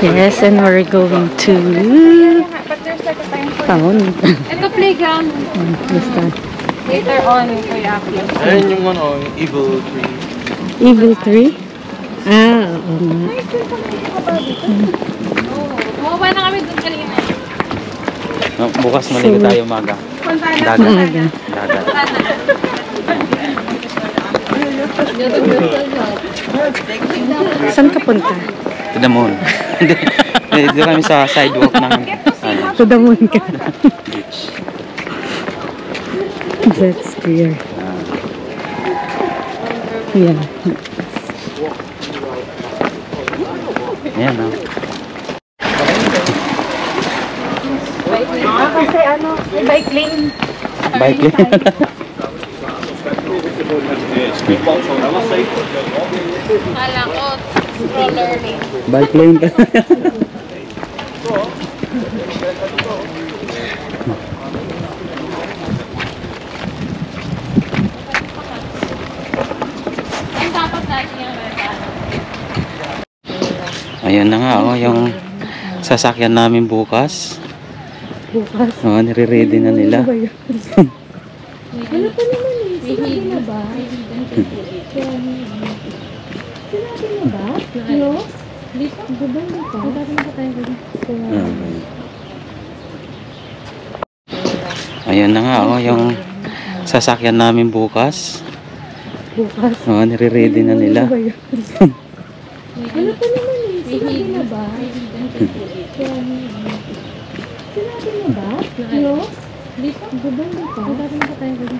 Yes, and we're going to town. Ito playground. Later on, Kuya Aki. Ayun yung ano, Evil 3. Evil 3? Ah, oo nga. Mababa na kami doon kanina. No, bukas maligo tayo umaga. Dagat. Maaga. Dagat. Saan ka punta? To the moon. Dito kami sa sidewalk ng To the moon ka. beach. That's clear. Yeah. Ayan o. Kasi ano, bike lane. Bike lane. Kala ko, stroller lane. Bike lane ka. Ayan na nga oh, yung sasakyan namin bukas. Bukas. Oh, nire-ready na nila. Ano pa naman eh? Sinabi na ba? Sinabi na ba? No? Dito? Diba dito? Sinabi na ba tayo dito? Ayan na nga oh, yung sasakyan namin bukas. Bukas. Oh, nire-ready na nila. Ano pa naman eh? Sinabi na ba? Sinabi na ba? No? Dito? Diba dito? Sinabi na ba tayo dito?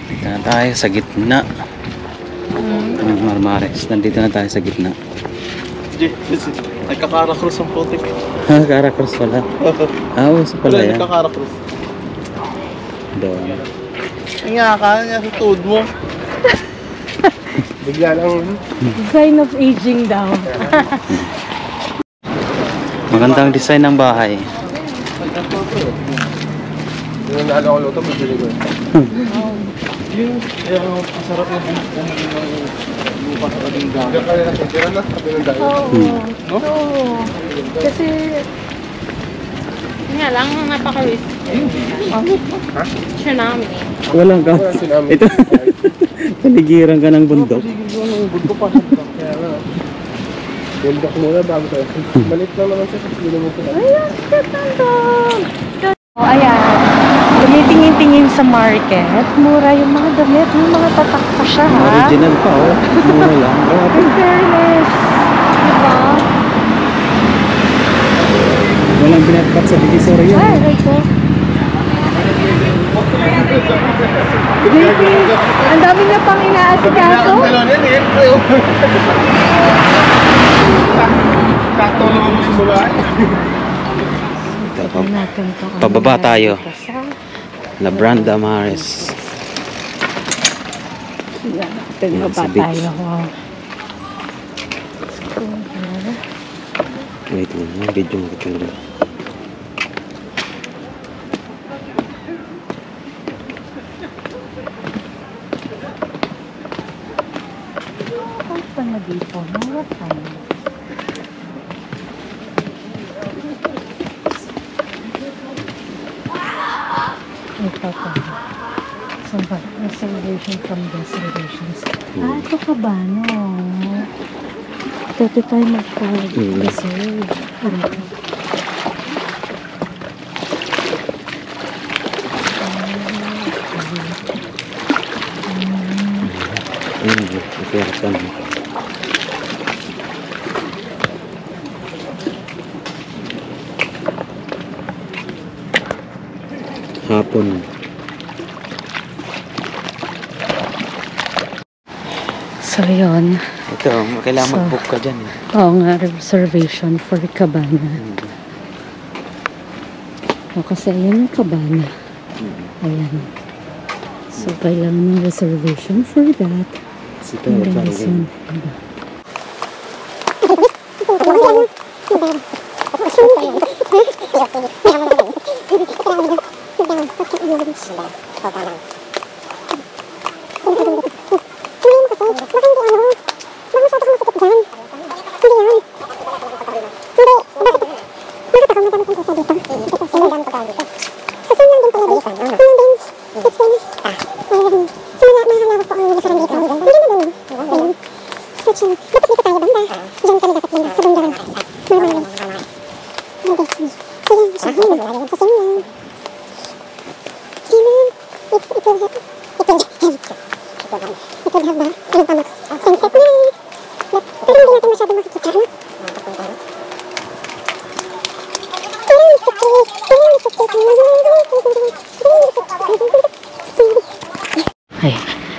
Dito na tayo sa gitna. Yung Marmares. Nandito na tayo sa gitna. Nagkakara-cross ang putik. Ha, Caracross pala. Ah, uso pala yan. Nagkakara-cross. Doon. Ay nga, kaya niya sa tuhod mo. Bigla lang. Sign of aging daw. Magandang design ng bahay. Yung nalo ko luto, bibili ko. Yung masarap na bumili ng lupa sa kabing dagat. Diyan kaya natin, tira na, sabi ng dagat. Oo. Oo. Kasi, nga lang, napaka-risk. Ha? Siya namin eh. Walang ka. Ito. Paligiran ka ng bundok. Sige, yung bundok pa sa bundok. Kaya nga. Bundok muna bago tayo. Malit lang naman siya sa kilometer. Ay, ang ganda. Oh, ayan. Tumitingin-tingin sa market. Mura yung mga damit. Yung mga tatak pa siya, ha? Original pa oh. Mura lang. Grabe. In fairness. Diba? Walang pinatpat sa divisory Ay, right ko. Baby, ang dami niya pang inaasikaso. Katulong mo sa babae. Pababa tayo. Labranda Mares. Pababa tayo. Wow. Wait mo, video mo ito naman. Ang pa na dito. Mga tayo. Ito pa. Reservation from reservations. Ah, ito ka ba, no? Ito tayo mag-reserve. Hapon. So, yun. Ito, kailangan mag-book ka dyan eh. Oo nga, reservation for Cabana. O, kasi ayan yung Cabana. Ayan. So, kailangan ng reservation for that. Ito, And then this one. Ay,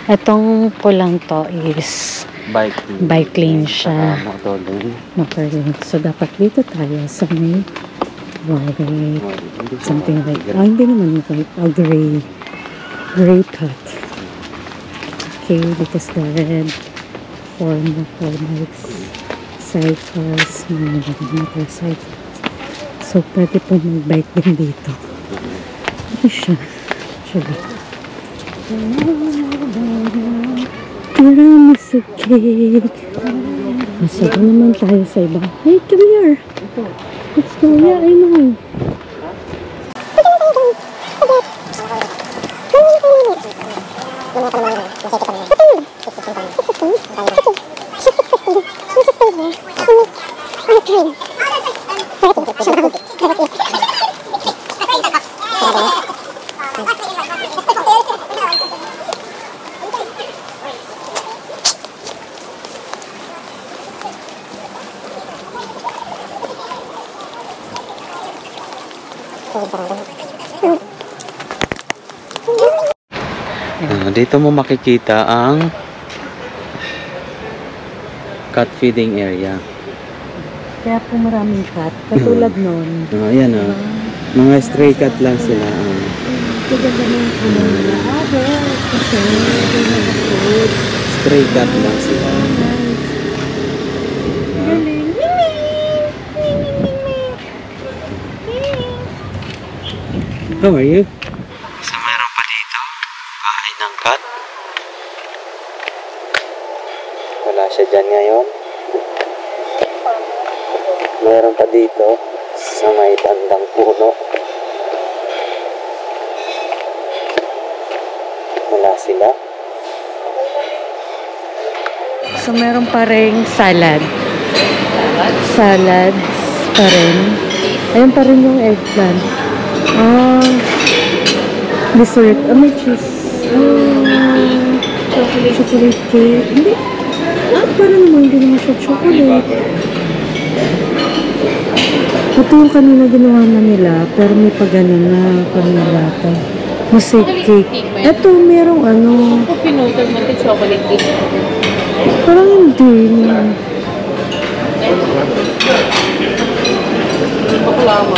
etong pulang to is bike lane siya. Motor lane. So, dapat dito tayo sa may white. Something like, hindi naman white. Gray. Gray cut. Okay, dito is the red for motorbikes, cycles, mga motorcycles. So, pwede po mag-bike din dito. Ito siya. Actually. Tiramisu cake. Masaya naman tayo sa iba. Hey, come here. Let's go. Yeah, I know. Dito mo makikita ang cat feeding area. Kaya po maraming cat. Katulad nun. Ayan o. Mga stray cat lang sila. Kaganda na yung puno nila. Kasi hindi nakafood. Stray cat lang sila. Galing. How are you? So meron pa dito. Bahay ng cat. Wala siya dyan ngayon. Meron pa dito sa may bandang puno. Wala sila. So, meron pa rin salad. Salads pa rin. Ayun pa rin yung eggplant. Dessert. May cheese. Chocolate cake. Hindi. Parang naman hindi naman siya chocolate. Ito yung kanina ginawa na nila, pero may pagano na kanila ito. Mosaic cake. Ito, merong ano. Kung pinutol mo ito, chocolate cake. Parang hindi. Baklava.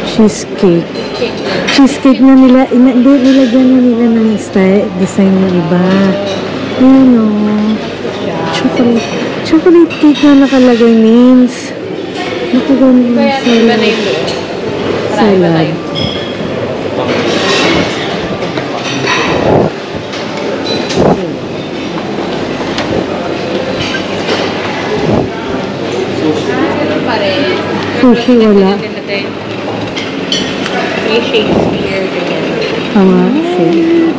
Cheesecake. Cheesecake na nila, hindi, nilagyan na nila ng style, design ng iba. Ayan o. Chocolate cake na nakalagay means nakaganda Kaya iba na yung doon. salad. Sushi wala. May Shakespeare. Tama, shake.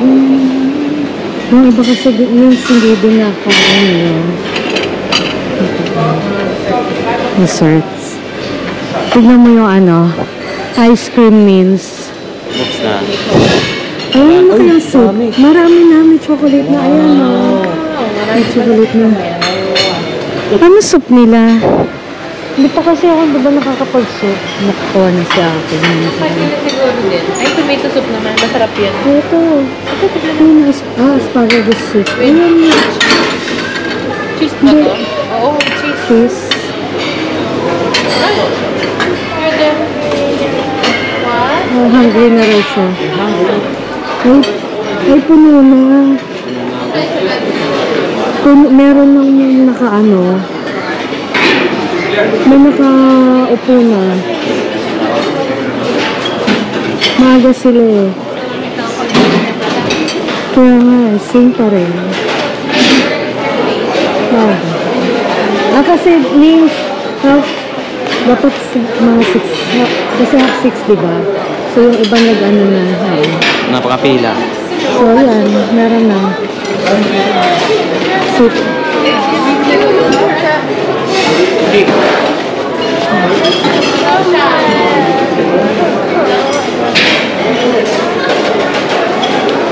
Yung iba kasi means hindi din ako desserts. Tignan mo yung ano, ice cream means. Books na. Ayan mo kayong soup. Marami na, may chocolate na. Ayan o. May chocolate na. Ano soup nila? Hindi pa kasi ako, di ba nakakapag-soup? Nakuha na siya ako. Pwede siguro din. Ay, tomato soup naman. Masarap yan. Ito. Asparagus soup. Ayan. Cheese ba to? Oo, cheese. Cheese. What? Hungry na rin siya. Ay, puno na. Meron nang naka-ano. May naka-upo na. Maaga sila eh. Kaya nga, same pa rin. Maaga. Kasi means, dapat mga 6, kasi half 6, diba? So, yung iba nag-ano na. Napakapila. So, yan. Meron na. Soup.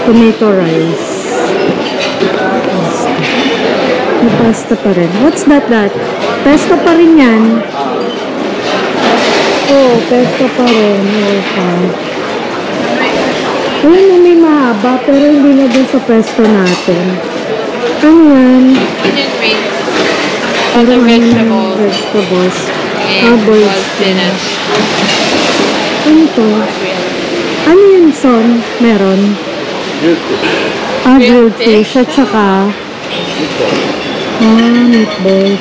Tomato rice. May pasta pa rin. What's that? Pesto pa rin yan. Oh, pesto pa rin. Okay. Ayun na may mahaba, pero hindi na dun sa pesto natin. Ano yan? Onion rings. Parang vegetables. Vegetables. And boiled spinach. Ano to? Ano yun, Son? Meron? Grilled fish. At saka meatballs.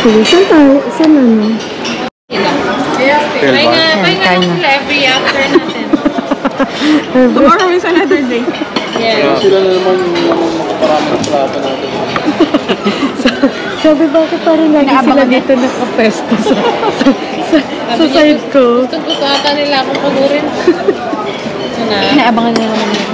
Sige, saan ano? Pahinga lang sila every after natin. Tomorrow is another day. Yeah. Sila na naman yung makaparami ng plato natin. Sabi bakit parang lagi sila dito nakapesto sa side ko. Gusto ata nila akong pagurin. Inaabangan nila naman yun.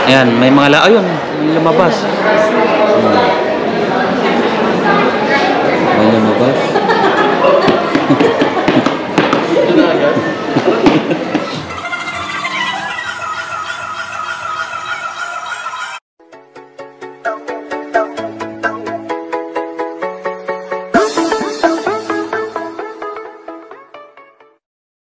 Ayan, may mga ayun, may lumabas. May lumabas.